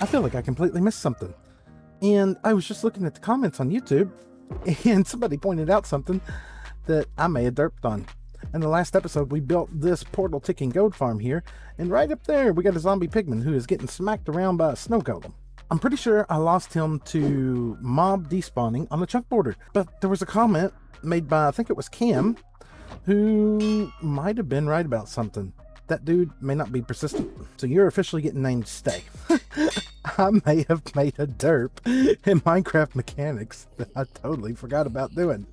I feel like I completely missed something. And I was just looking at the comments on YouTube, and somebody pointed out something that I may have derped on. In the last episode, we built this portal ticking goat farm here, and right up there, we got a zombie pigman who is getting smacked around by a snow golem. I'm pretty sure I lost him to mob despawning on the chunk border, but there was a comment made by, I think it was Cam, who might have been right about something. That dude may not be persistent. So you're officially getting named Stay. I may have made a derp in Minecraft mechanics that I totally forgot about doing.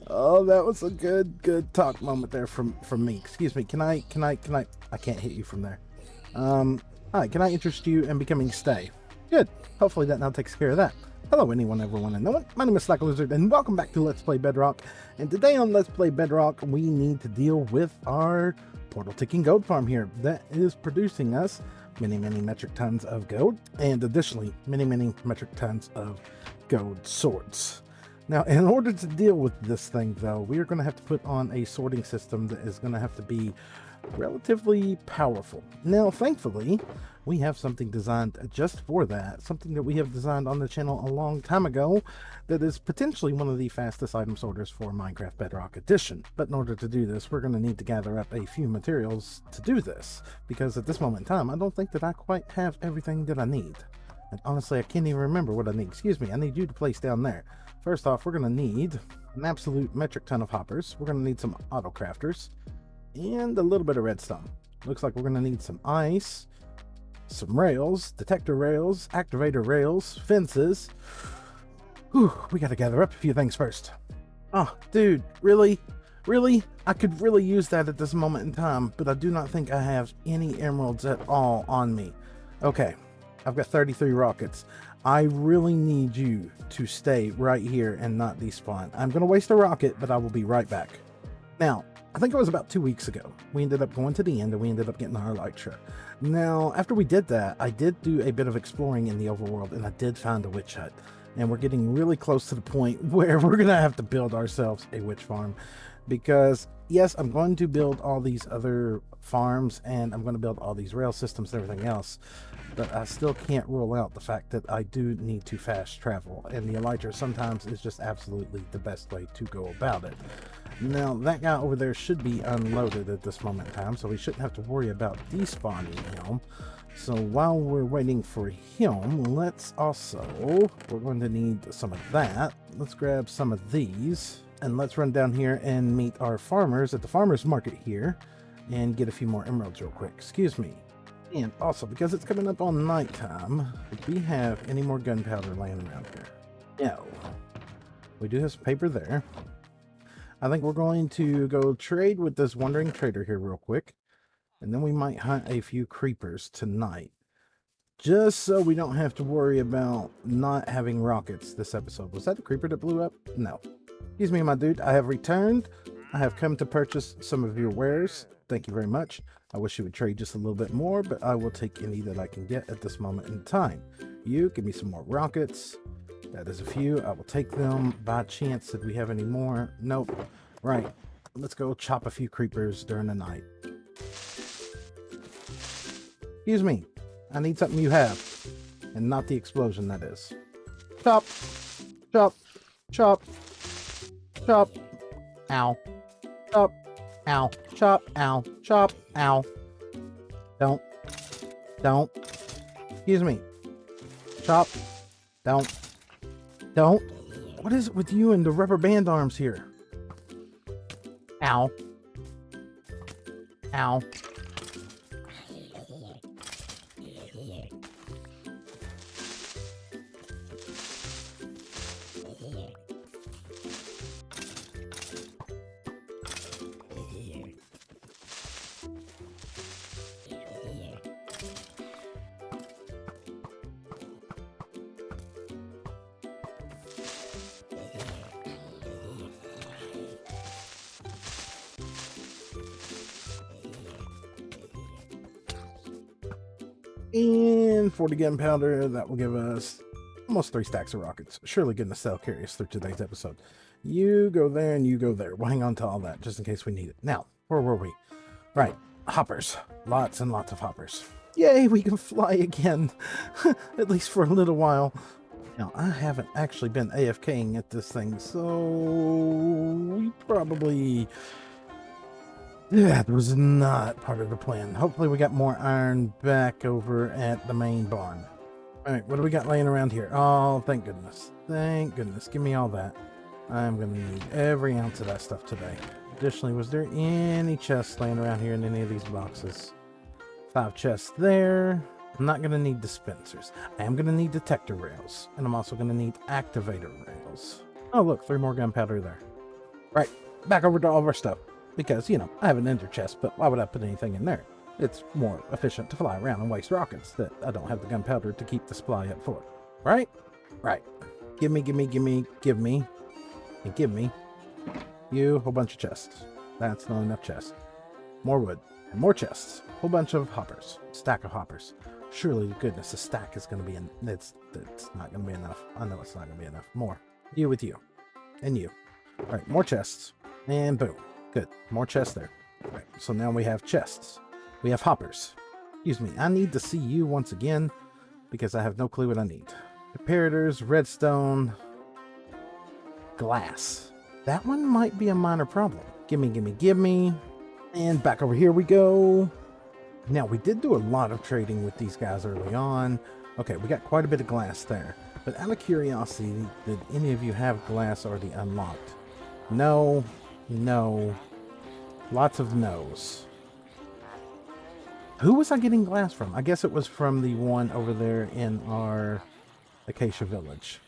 Oh, that was a good talk moment there from me. Excuse me. Can I can't hit you from there. Hi, can I interest you in becoming Stay? Good. Hopefully that now takes care of that. Hello anyone, everyone, and no one. My name is SlackLizard, and welcome back to Let's Play Bedrock. And today on Let's Play Bedrock, we need to deal with our portal ticking gold farm here that is producing us many metric tons of gold, and additionally many metric tons of gold swords. Now, in order to deal with this thing, though, we are going to have to put on a sorting system that is going to have to be relatively powerful. Now, thankfully, we have something designed just for that, something that we have designed on the channel a long time ago that is potentially one of the fastest item sorters for Minecraft Bedrock Edition. But in order to do this, we're going to need to gather up a few materials to do this, because at this moment in time, I don't think that I quite have everything that I need. And honestly, I can't even remember what I need. Excuse me, I need you to place down there. First off, we're going to need an absolute metric ton of hoppers. We're going to need some auto crafters and a little bit of redstone. Looks like we're going to need some ice, some rails, detector rails, activator rails, fences. Whew, we got to gather up a few things first. Oh, dude, really? I could really use that at this moment in time, but I do not think I have any emeralds at all on me. Okay, I've got 33 rockets. I really need you to stay right here and not despawn. I'm going to waste a rocket, but I will be right back. Now, I think it was about 2 weeks ago, we ended up going to the end and we ended up getting our elytra. Now, after we did that, I did do a bit of exploring in the overworld and I did find a witch hut. And we're getting really close to the point where we're going to have to build ourselves a witch farm. Because, yes, I'm going to build all these other farms and I'm going to build all these rail systems and everything else. But I still can't rule out the fact that I do need to fast travel. And the elytra sometimes is just absolutely the best way to go about it. Now, that guy over there should be unloaded at this moment in time, so we shouldn't have to worry about despawning him. So while we're waiting for him, let's also, we're going to need some of that. Let's grab some of these, and let's run down here and meet our farmers at the farmer's market here, and get a few more emeralds real quick. Excuse me. And also, because it's coming up on nighttime, do we have any more gunpowder laying around here? No. We do have some paper there. I think we're going to go trade with this wandering trader here real quick. And then we might hunt a few creepers tonight. Just so we don't have to worry about not having rockets this episode. Was that a creeper that blew up? No. Excuse me, my dude. I have returned. I have come to purchase some of your wares. Thank you very much. I wish you would trade just a little bit more, but I will take any that I can get at this moment in time. You, give me some more rockets. That is a few. I will take them. By chance, did we have any more? Nope. Right. Let's go chop a few creepers during the night. Excuse me. I need something you have. And not the explosion, that is. Chop. Chop. Chop. Chop. Ow. Chop. Ow. Chop. Ow. Chop. Ow. Don't. Excuse me. Chop. Don't. What is it with you and the rubber band arms here? Ow. Ow. And 40 gunpowder, that will give us almost 3 stacks of rockets. Surely going to sell curious through today's episode. You go there and you go there. We'll hang on to all that just in case we need it. Now, where were we? Right, hoppers. Lots and lots of hoppers. Yay, we can fly again. At least for a little while. Now, I haven't actually been AFKing at this thing, so we probably... Yeah, that was not part of the plan. Hopefully we got more iron back over at the main barn. Alright, what do we got laying around here? Oh, thank goodness. Thank goodness. Give me all that. I'm going to need every ounce of that stuff today. Additionally, was there any chests laying around here in any of these boxes? 5 chests there. I'm not going to need dispensers. I am going to need detector rails. And I'm also going to need activator rails. Oh, look, 3 more gunpowder there. Right, back over to all of our stuff. Because, you know, I have an ender chest, but why would I put anything in there? It's more efficient to fly around and waste rockets that I don't have the gunpowder to keep the supply up for. Right? Right. Give me, and give me you a whole bunch of chests. That's not enough chests. More wood. And more chests. Whole bunch of hoppers. Stack of hoppers. Surely, goodness, a stack is going to be in... It's not going to be enough. I know it's not going to be enough. More. You with you. And you. Alright, more chests. And boom. Good. More chests there. Alright, so now we have chests. We have hoppers. Excuse me, I need to see you once again because I have no clue what I need. Comparators, redstone, glass. That one might be a minor problem. Gimme. And back over here we go. Now, we did do a lot of trading with these guys early on. Okay, we got quite a bit of glass there. But out of curiosity, did any of you have glass already unlocked? No. Lots of no's. Who was I getting glass from? I guess it was from the one over there in our Acacia Village.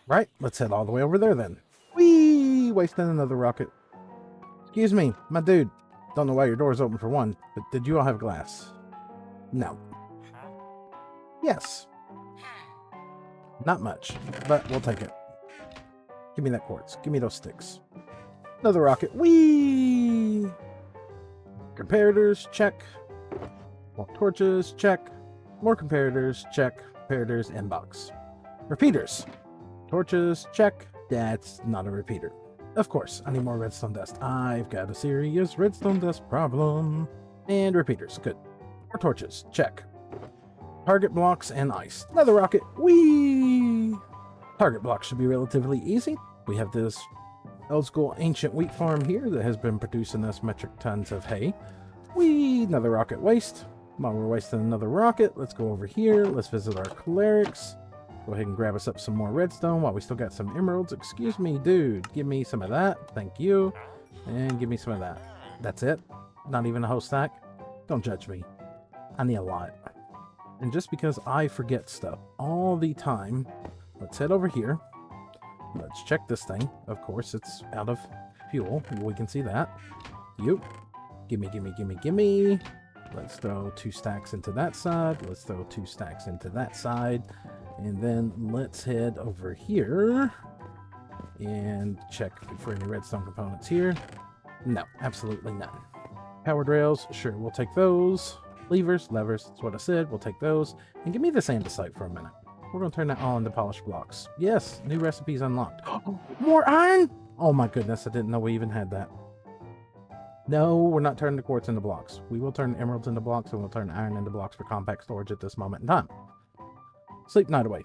Right, let's head all the way over there then. Whee! Wasting another rocket. Excuse me, my dude. Don't know why your door's open for one, but did you all have glass? No. Yes. Not much, but we'll take it. Give me that quartz. Give me those sticks. Another rocket. Whee! Comparators, check. More torches, check. More comparators, check. Comparators, inbox. Repeaters. Torches, check. That's not a repeater. Of course, I need more redstone dust. I've got a serious redstone dust problem. And repeaters, good. More torches, check. Target blocks and ice. Another rocket. Whee! Target blocks should be relatively easy. We have this old school ancient wheat farm here that has been producing us metric tons of hay. Whee! Another rocket waste. While we're wasting another rocket, let's go over here. Let's visit our clerics. Go ahead and grab us up some more redstone while we still got some emeralds. Excuse me, dude. Give me some of that. Thank you. And give me some of that. That's it. Not even a whole stack. Don't judge me. I need a lot. And just because I forget stuff all the time, let's head over here. Let's check this thing. Of course, it's out of fuel. We can see that. You. Gimme. Let's throw 2 stacks into that side. Let's throw 2 stacks into that side. And then let's head over here and check for any redstone components here. No, absolutely none. Powered rails, sure, we'll take those. Levers, that's what I said. We'll take those. And give me this andesite for a minute. We're going to turn that all into polished blocks. Yes, new recipes unlocked. More iron? Oh my goodness, I didn't know we even had that. No, we're not turning the quartz into blocks. We will turn emeralds into blocks, and we'll turn iron into blocks for compact storage at this moment in time. Sleep night away.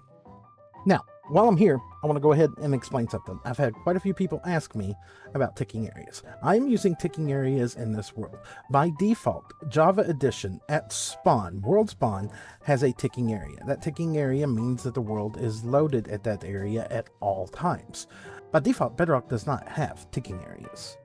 Now, while I'm here, I want to go ahead and explain something. I've had quite a few people ask me about ticking areas. I'm using ticking areas in this world. By default, Java Edition at spawn, world spawn, has a ticking area. That ticking area means that the world is loaded at that area at all times. By default, Bedrock does not have ticking areas.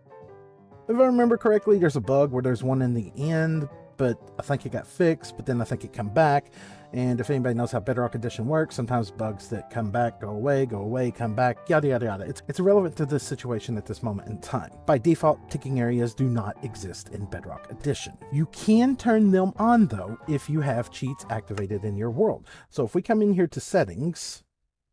If I remember correctly, there's a bug where there's one in the end, but I think it got fixed, but then I think it come back. And if anybody knows how Bedrock Edition works, sometimes bugs that come back, go away, come back, yada, yada, yada. It's irrelevant to this situation at this moment in time. By default, ticking areas do not exist in Bedrock Edition. You can turn them on, though, if you have cheats activated in your world. So if we come in here to settings,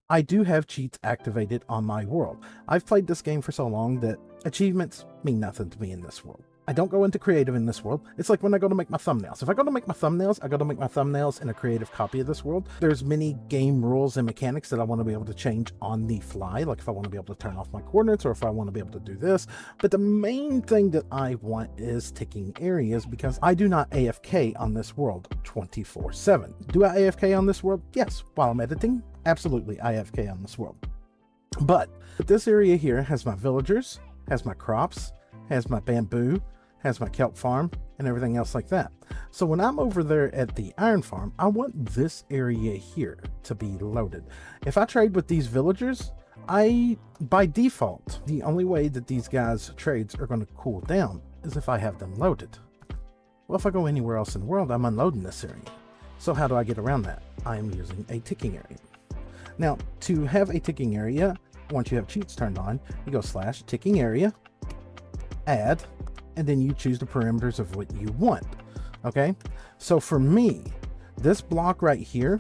I do have cheats activated on my world. I've played this game for so long that achievements mean nothing to me in this world. I don't go into creative in this world. It's like when I go to make my thumbnails. If I go to make my thumbnails, I go to make my thumbnails in a creative copy of this world. There's many game rules and mechanics that I want to be able to change on the fly, like if I want to be able to turn off my coordinates or if I want to be able to do this. But the main thing that I want is ticking areas, because I do not AFK on this world 24/7. Do I AFK on this world? Yes. While I'm editing, absolutely I AFK on this world. But this area here has my villagers, has my crops, has my bamboo, has my kelp farm, and everything else like that. So when I'm over there at the iron farm, I want this area here to be loaded. If I trade with these villagers, by default, the only way that these guys' trades are going to cool down is if I have them loaded. Well, if I go anywhere else in the world, I'm unloading this area. So how do I get around that? I am using a ticking area. Now, to have a ticking area, once you have cheats turned on, you go / ticking area, add, and then you choose the parameters of what you want. Okay, so for me, this block right here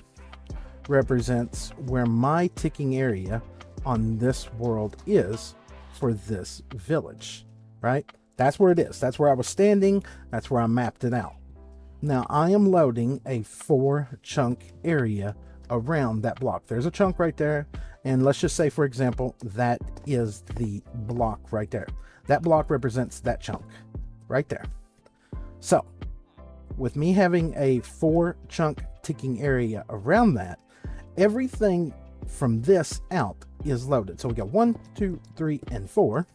represents where my ticking area on this world is for this village, right? That's where it is. That's where I was standing. That's where I mapped it out. Now I am loading a 4-chunk area around that block. There's a chunk right there, and let's just say, for example, that is the block right there. That block represents that chunk right there. So with me having a 4-chunk ticking area around that, everything from this out is loaded. So we got 1, 2, 3, and 4.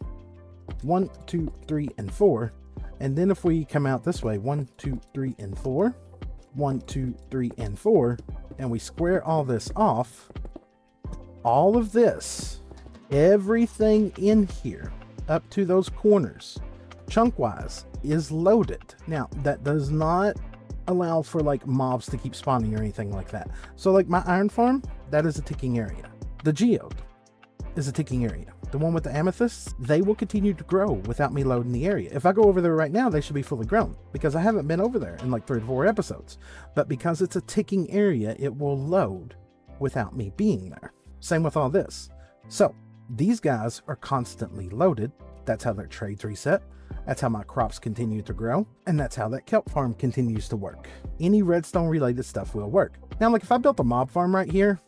1, 2, 3, and 4. And then if we come out this way, 1, 2, 3, and 4. 1, 2, 3, and 4. And we square all this off. All of this, everything in here, up to those corners, chunk-wise, is loaded. Now, that does not allow for like mobs to keep spawning or anything like that. So like my iron farm, that is a ticking area. The geode is a ticking area. The one with the amethysts, they will continue to grow without me loading the area. If I go over there right now, they should be fully grown, because I haven't been over there in like 3 to 4 episodes. But because it's a ticking area, it will load without me being there. Same with all this. So these guys are constantly loaded. That's how their trades reset. That's how my crops continue to grow. And that's how that kelp farm continues to work. Any redstone related stuff will work. Now, like if I built a mob farm right here,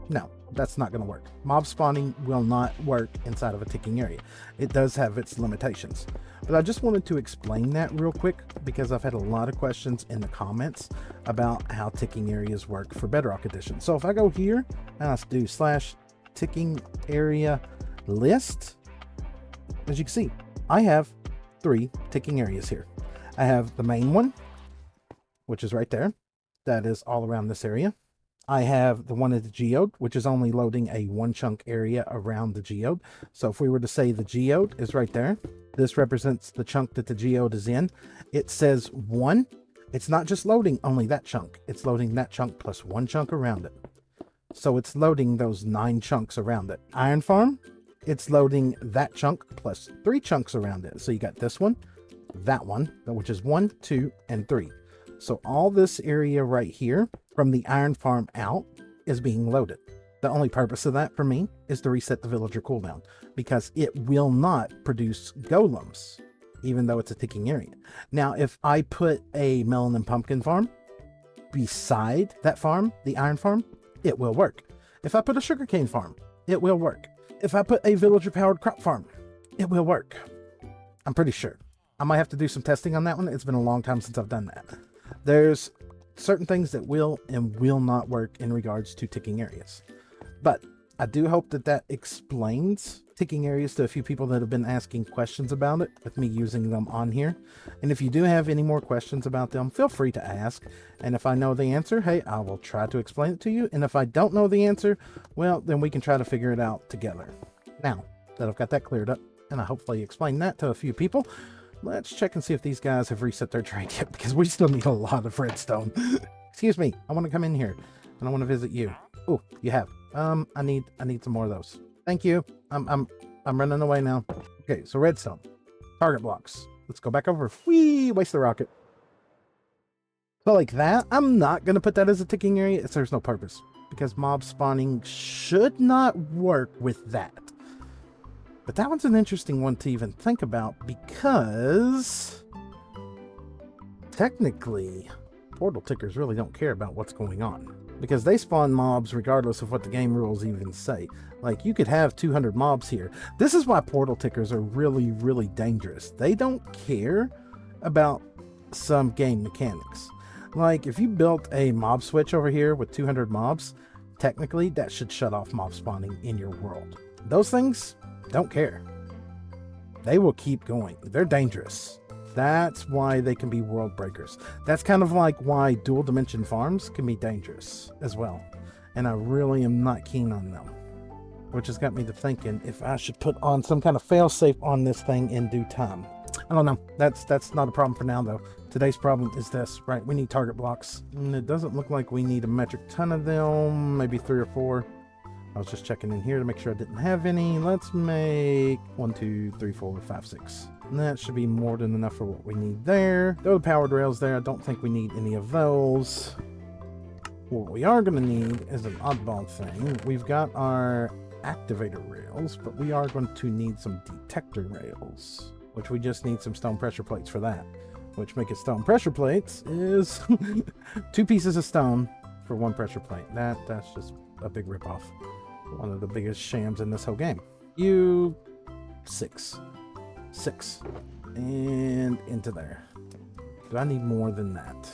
no, that's not going to work. Mob spawning will not work inside of a ticking area. It does have its limitations. But I just wanted to explain that real quick, because I've had a lot of questions in the comments about how ticking areas work for Bedrock Edition. So if I go here and I do / ticking area list, as you can see, I have 3 ticking areas here. I have the main one, which is right there. That is all around this area. I have the one at the geode, which is only loading a 1-chunk area around the geode. So if we were to say the geode is right there, this represents the chunk that the geode is in. It says 1. It's not just loading only that chunk. It's loading that chunk plus 1 chunk around it. So it's loading those 9 chunks around it. Iron farm, it's loading that chunk plus 3 chunks around it. So you got this one, that one, which is 1, 2, and 3. So all this area right here from the iron farm out is being loaded. The only purpose of that for me is to reset the villager cooldown, because it will not produce golems, even though it's a ticking area. Now, if I put a melon and pumpkin farm beside that farm, the iron farm, it will work. If I put a sugarcane farm, it will work. If I put a villager powered crop farm, it will work. I'm pretty sure. I might have to do some testing on that one. It's been a long time since I've done that. There's certain things that will and will not work in regards to ticking areas. But I do hope that that explains ticking areas to a few people that have been asking questions about it with me using them on here. And if you do have any more questions about them, feel free to ask. And if I know the answer, hey, I will try to explain it to you. And if I don't know the answer, well, then we can try to figure it out together. Now that I've got that cleared up, and I hopefully explained that to a few people, let's check and see if these guys have reset their trade yet, because we still need a lot of redstone. Excuse me, I want to come in here and I want to visit you. Oh, you have. I need some more of those. Thank you. I'm running away now. Okay, so redstone. Target blocks. Let's go back over. Whee! Waste the rocket. So like that, I'm not going to put that as a ticking area. It serves no purpose, because mob spawning should not work with that. But that one's an interesting one to even think about, because technically, portal tickers really don't care about what's going on, because they spawn mobs regardless of what the game rules even say. Like, you could have 200 mobs here. This is why portal tickers are really, really dangerous. They don't care about some game mechanics. Like, if you built a mob switch over here with 200 mobs, technically that should shut off mob spawning in your world. Those things don't care. They will keep going. They're dangerous. That's why they can be world breakers. That's kind of like why dual dimension farms can be dangerous as well. And I really am not keen on them. Which has got me to thinking if I should put on some kind of failsafe on this thing in due time. I don't know. That's not a problem for now, though. Today's problem is this, right? We need target blocks. And it doesn't look like we need a metric ton of them. Maybe 3 or 4. I was just checking in here to make sure I didn't have any. Let's make 1, 2, 3, 4, 5, 6. And that should be more than enough for what we need there. Throw the powered rails there. I don't think we need any of those. What we are going to need is an oddball thing. We've got our activator rails, but we are going to need some detector rails, which we just need some stone pressure plates for that. Which make it stone pressure plates is 2 pieces of stone for 1 pressure plate. That's just a big ripoff. One of the biggest shams in this whole game. 6. And into there. Do I need more than that?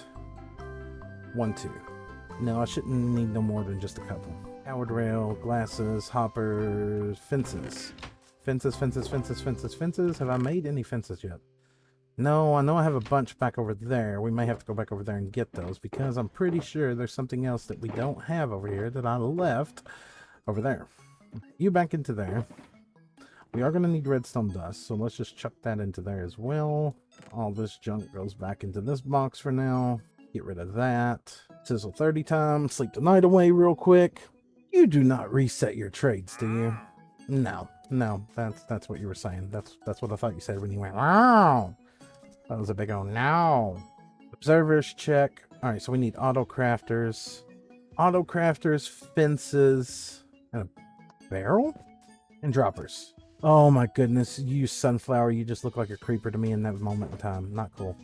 1, 2. No, I shouldn't need no more than just a couple. Powered rail, glasses, hoppers, fences. Fences. Have I made any fences yet? No, I know I have a bunch back over there. We may have to go back over there and get those, because I'm pretty sure there's something else that we don't have over here that I left over there. You back into there. We are going to need redstone dust, so let's just chuck that into there as well. All this junk goes back into this box for now. Get rid of that. Sizzle 30 times. Sleep the night away real quick. You do not reset your trades, do you? No, that's what you were saying. That's what I thought you said when you went, wow. That was a big old no. Observers, check. All right, so we need auto crafters, fences, and a barrel, and droppers. Oh my goodness, you sunflower, you just look like a creeper to me in that moment in time. Not cool.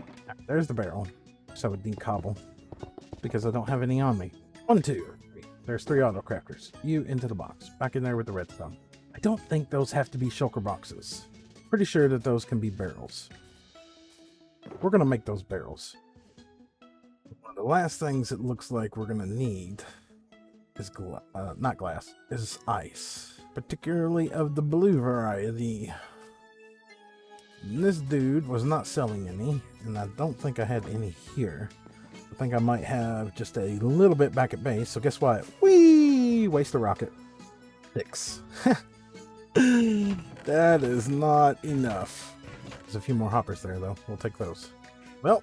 There's the barrel. So I would need cobble, because I don't have any on me. 1, 2, 3. There's 3 auto crafters. You into the box. Back in there with the redstone. I don't think those have to be shulker boxes. Pretty sure that those can be barrels. We're going to make those barrels. One of the last things it looks like we're going to need is not glass, is ice. Particularly of the blue variety. And this dude was not selling any, and I don't think I had any here. I think I might have just a little bit back at base, so guess what? Whee! Waste the rocket. 6. That is not enough. There's a few more hoppers there, though. We'll take those. Well,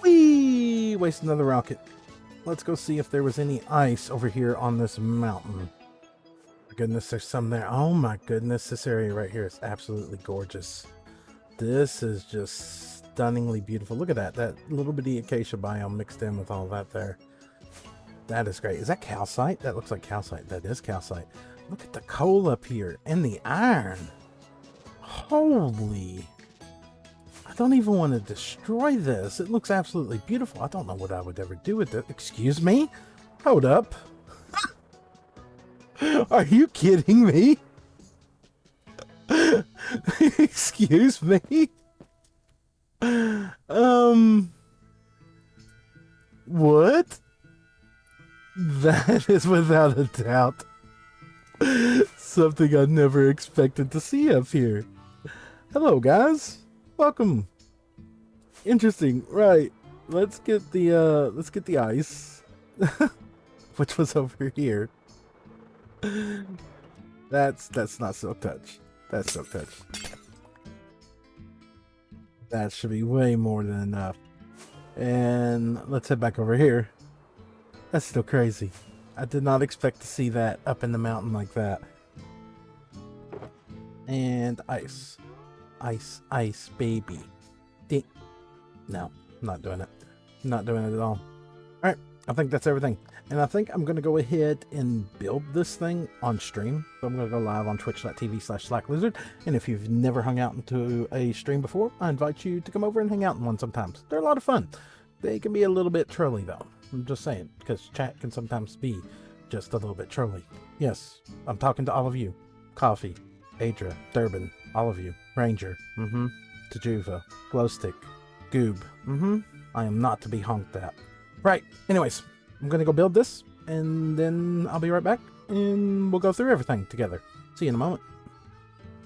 whee! Waste another rocket. Let's go see if there was any ice over here on this mountain. Goodness, there's some there. Oh my goodness, this area right here is absolutely gorgeous. This is just stunningly beautiful. Look at that little bitty acacia biome mixed in with all that there. That is great. Is that calcite? That looks like calcite. That is calcite. Look at the coal up here and the iron. Holy, I don't even want to destroy this. It looks absolutely beautiful. I don't know what I would ever do with it. Excuse me? Hold up. Are you kidding me? Excuse me? What? That is without a doubt something I never expected to see up here. Hello guys. Welcome. Interesting. Right. Let's get the ice. Which was over here. That's not silk touch. That's silk touch. That should be way more than enough. And let's head back over here. That's still crazy. I did not expect to see that up in the mountain like that. And ice. Ice, baby. No, I'm not doing it. I'm not doing it at all. Alright, I think that's everything. And I think I'm going to go ahead and build this thing on stream. So I'm going to go live on twitch.tv/SlackLizard. And if you've never hung out into a stream before, I invite you to come over and hang out in one sometimes. They're a lot of fun. They can be a little bit trolly though. I'm just saying, because chat can sometimes be just a little bit trolly. Yes, I'm talking to all of you. Coffee, Adra, Durbin, all of you. Ranger, Tajuva, Glowstick, Goob, I am not to be honked at. Right, anyways, I'm gonna go build this, and then I'll be right back, and we'll go through everything together. See you in a moment.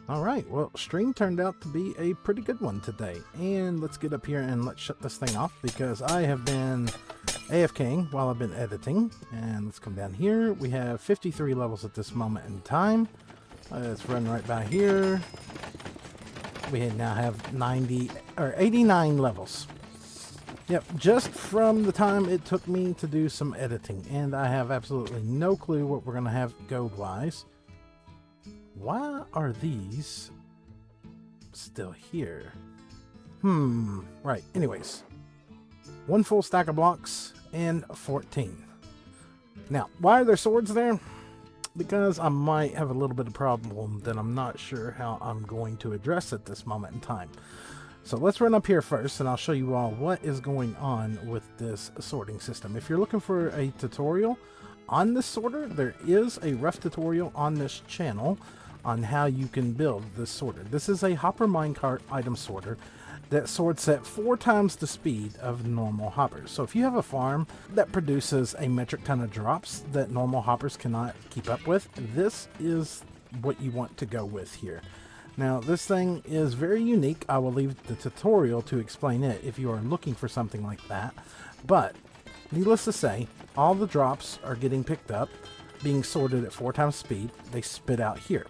Alright, well, stream turned out to be a pretty good one today, and let's get up here and let's shut this thing off, because I have been AFKing while I've been editing. And let's come down here. We have 53 levels at this moment in time. Let's run right by here. We now have 89 levels. Yep, just from the time it took me to do some editing, and I have absolutely no clue what we're gonna have gold-wise. Why are these still here? Right, anyways. 1 full stack of blocks and 14. Now, why are there swords there? Because I might have a little bit of problem that I'm not sure how I'm going to address at this moment in time. So let's run up here first, and I'll show you all what is going on with this sorting system. If you're looking for a tutorial on this sorter, there is a rough tutorial on this channel on how you can build this sorter. This is a Hopper Minecart Item sorter that sorts at 4 times the speed of normal hoppers. So if you have a farm that produces a metric ton of drops that normal hoppers cannot keep up with, this is what you want to go with here. Now, this thing is very unique. I will leave the tutorial to explain it if you are looking for something like that. But needless to say, all the drops are getting picked up, being sorted at 4 times speed. They spit out here.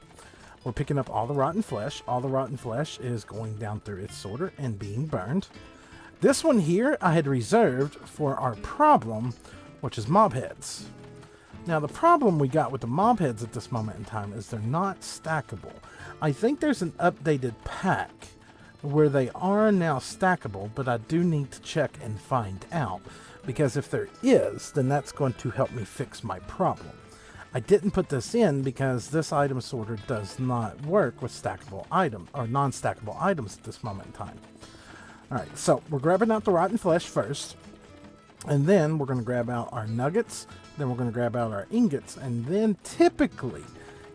We're picking up all the rotten flesh. All the rotten flesh is going down through its sorter and being burned. This one here I had reserved for our problem, which is mob heads. Now, the problem we got with the mob heads at this moment in time is they're not stackable. I think there's an updated pack where they are now stackable, but I do need to check and find out, because if there is, then that's going to help me fix my problem. I didn't put this in because this item sorter does not work with stackable items or non-stackable items at this moment in time. Alright, so we're grabbing out the rotten flesh first, and then we're going to grab out our nuggets, then we're going to grab out our ingots, and then typically,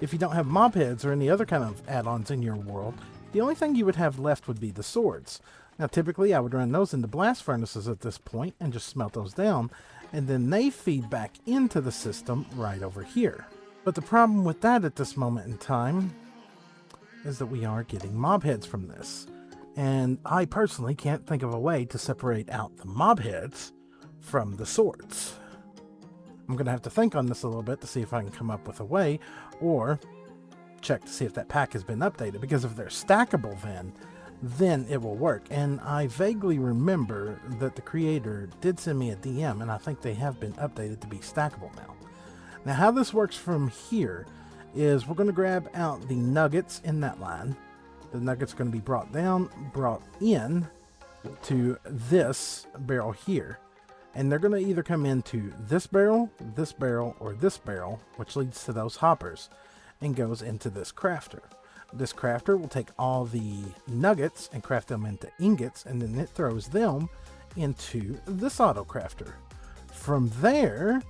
if you don't have mob heads or any other kind of add-ons in your world, the only thing you would have left would be the swords. Now typically I would run those into blast furnaces at this point and just smelt those down, and then they feed back into the system right over here. But the problem with that at this moment in time is that we are getting mob heads from this. And I personally can't think of a way to separate out the mob heads from the swords. I'm going to have to think on this a little bit to see if I can come up with a way, or check to see if that pack has been updated, because if they're stackable then it will work. And I vaguely remember that the creator did send me a DM, and I think they have been updated to be stackable now. Now, how this works from here is we're going to grab out the nuggets in that line. The nuggets are going to be brought in to this barrel here. And they're going to either come into this barrel, or this barrel, which leads to those hoppers, and goes into this crafter. This crafter will take all the nuggets and craft them into ingots, and then it throws them into this auto crafter. From there,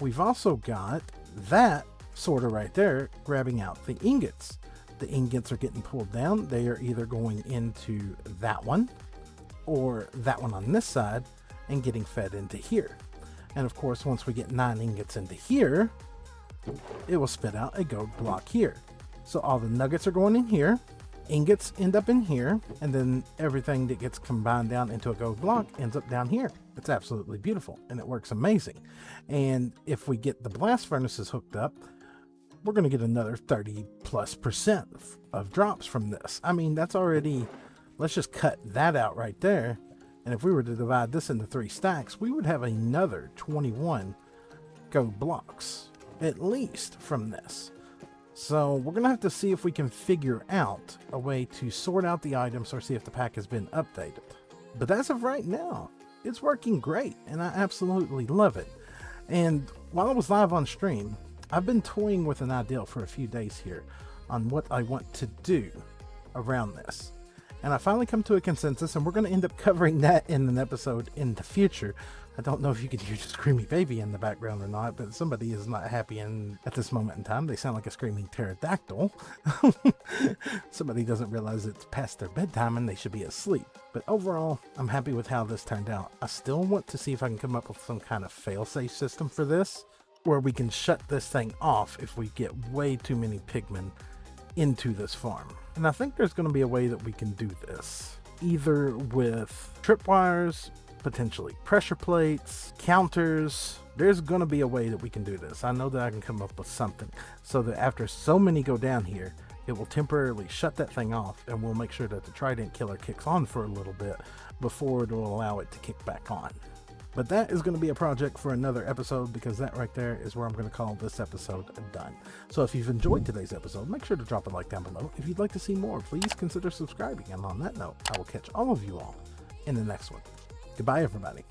we've also got that sorter right there grabbing out the ingots. The ingots are getting pulled down. They are either going into that one or that one on this side and getting fed into here. And of course, once we get 9 ingots into here, it will spit out a gold block here. So all the nuggets are going in here, ingots end up in here, and then everything that gets combined down into a gold block ends up down here. It's absolutely beautiful, and it works amazing. And if we get the blast furnaces hooked up, we're going to get another 30+% of drops from this. I mean, that's already, let's just cut that out right there. And if we were to divide this into 3 stacks, we would have another 21 gold blocks, at least, from this. So we're going to have to see if we can figure out a way to sort out the items or see if the pack has been updated. But as of right now, it's working great, and I absolutely love it. And while I was live on stream, I've been toying with an idea for a few days here on what I want to do around this. And I finally come to a consensus, and we're going to end up covering that in an episode in the future. I don't know if you can hear the screaming baby in the background or not, but somebody is not happy at this moment in time. They sound like a screaming pterodactyl. Somebody doesn't realize it's past their bedtime and they should be asleep. But overall, I'm happy with how this turned out. I still want to see if I can come up with some kind of fail-safe system for this, where we can shut this thing off if we get way too many pigmen into this farm. And I think there's going to be a way that we can do this, either with tripwires, potentially pressure plates, counters. There's going to be a way that we can do this. I know that I can come up with something so that after so many go down here, it will temporarily shut that thing off, and we'll make sure that the trident killer kicks on for a little bit before it will allow it to kick back on. But that is going to be a project for another episode, because that right there is where I'm going to call this episode done. So if you've enjoyed today's episode, make sure to drop a like down below. If you'd like to see more, please consider subscribing. And on that note, I will catch all of you all in the next one. Goodbye, everybody.